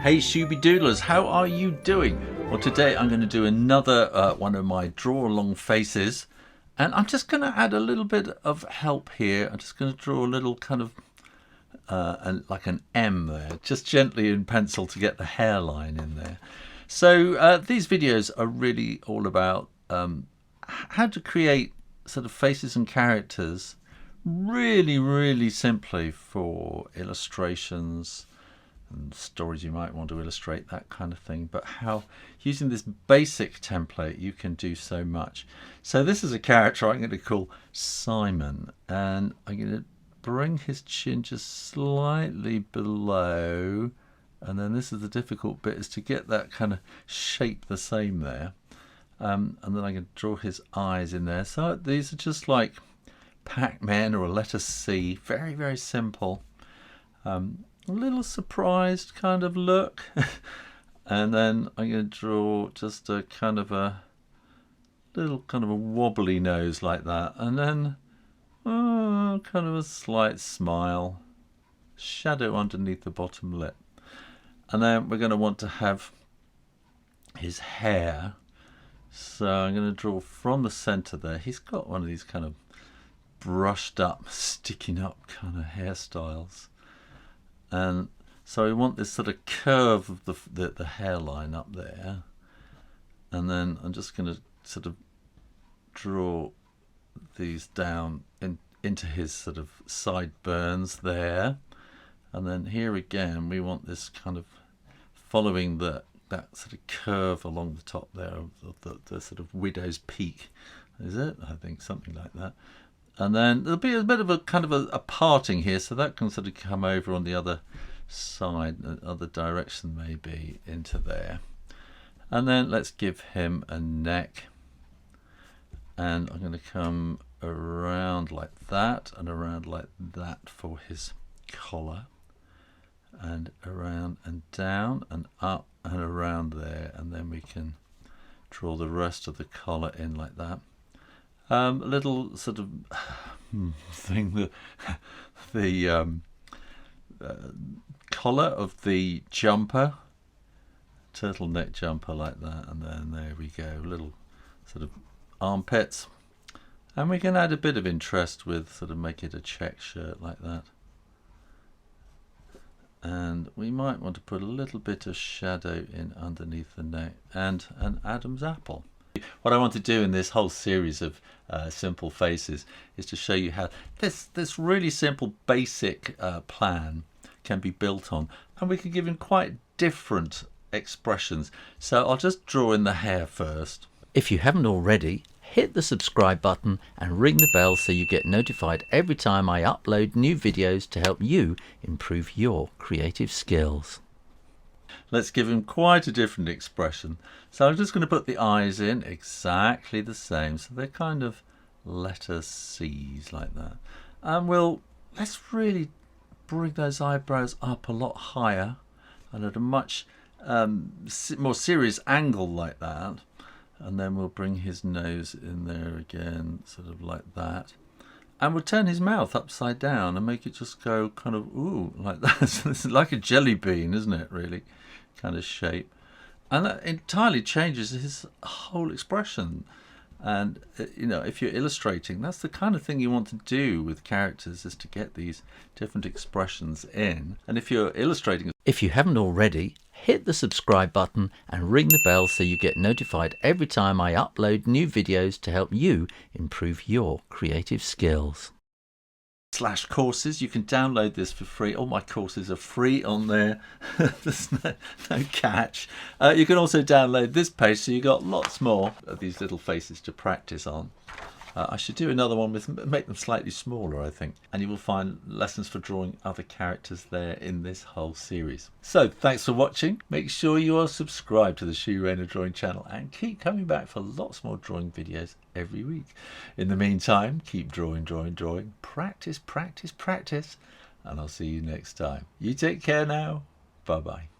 Hey Shooby Doodlers, how are you doing? Well, today I'm going to do another one of my draw along faces, and I'm just going to add a little bit of help here. I'm just going to draw a little kind of like an M there, just gently in pencil to get the hairline in there. So these videos are really all about how to create sort of faces and characters really simply for illustrations and stories you might want to illustrate, that kind of thing, but how using this basic template you can do so much. So this is a character I'm going to call Simon, and I'm going to bring his chin just slightly below, and then this is the difficult bit, is to get that kind of shape the same there, and then I can draw his eyes in there. So these are just like Pac-Man or a letter C, very simple. A little surprised kind of look. And then I'm going to draw just a kind of a little kind of a wobbly nose like that, and then kind of a slight smile, shadow underneath the bottom lip. And then we're going to want to have his hair, so I'm going to draw from the center there. He's got one of these kind of brushed up, sticking up kind of hairstyles. And so we want this sort of curve of the hairline up there, and then I'm just going to sort of draw these down into his sort of sideburns there, and then here again we want this kind of following that sort of curve along the top there of the sort of widow's peak, is it? I think something like that. And then there'll be a bit of a kind of a parting here, so that can sort of come over on the other side, the other direction maybe, into there. And then let's give him a neck, and I'm going to come around like that and around like that for his collar, and around and down and up and around there, and then we can draw the rest of the collar in like that. A little sort of thing, the collar of the jumper, turtleneck jumper like that, and then there we go, little sort of armpits, and we can add a bit of interest with sort of make it a check shirt like that, and we might want to put a little bit of shadow in underneath the neck and an Adam's apple. What I want to do in this whole series of simple faces is to show you how this really simple basic plan can be built on, and we can give him quite different expressions. So I'll just draw in the hair first. If you haven't already, hit the subscribe button and ring the bell so you get notified every time I upload new videos to help you improve your creative skills. Let's give him quite a different expression. So I'm just going to put the eyes in exactly the same, so they're kind of letter C's like that. And let's really bring those eyebrows up a lot higher and at a much more serious angle like that. And then we'll bring his nose in there again, sort of like that. And we'll turn his mouth upside down and make it just go kind of ooh like that. So this is like a jelly bean, isn't it, really? Kind of shape, and that entirely changes his whole expression. And you know, if you're illustrating, that's the kind of thing you want to do with characters, is to get these different expressions in. And if you're illustrating, if you haven't already, hit the subscribe button and ring the bell so you get notified every time I upload new videos to help you improve your creative skills. /courses, you can download this for free. All my courses are free on there. There's no catch. You can also download this page, so you got lots more of these little faces to practice on. I should do another one with, make them slightly smaller, I think, and you will find lessons for drawing other characters there in this whole series. So thanks for watching. Make sure you are subscribed to the Shoo Rayner drawing channel and keep coming back for lots more drawing videos every week. In the meantime, keep drawing, practice, and I'll see you next time. You take care now. Bye bye.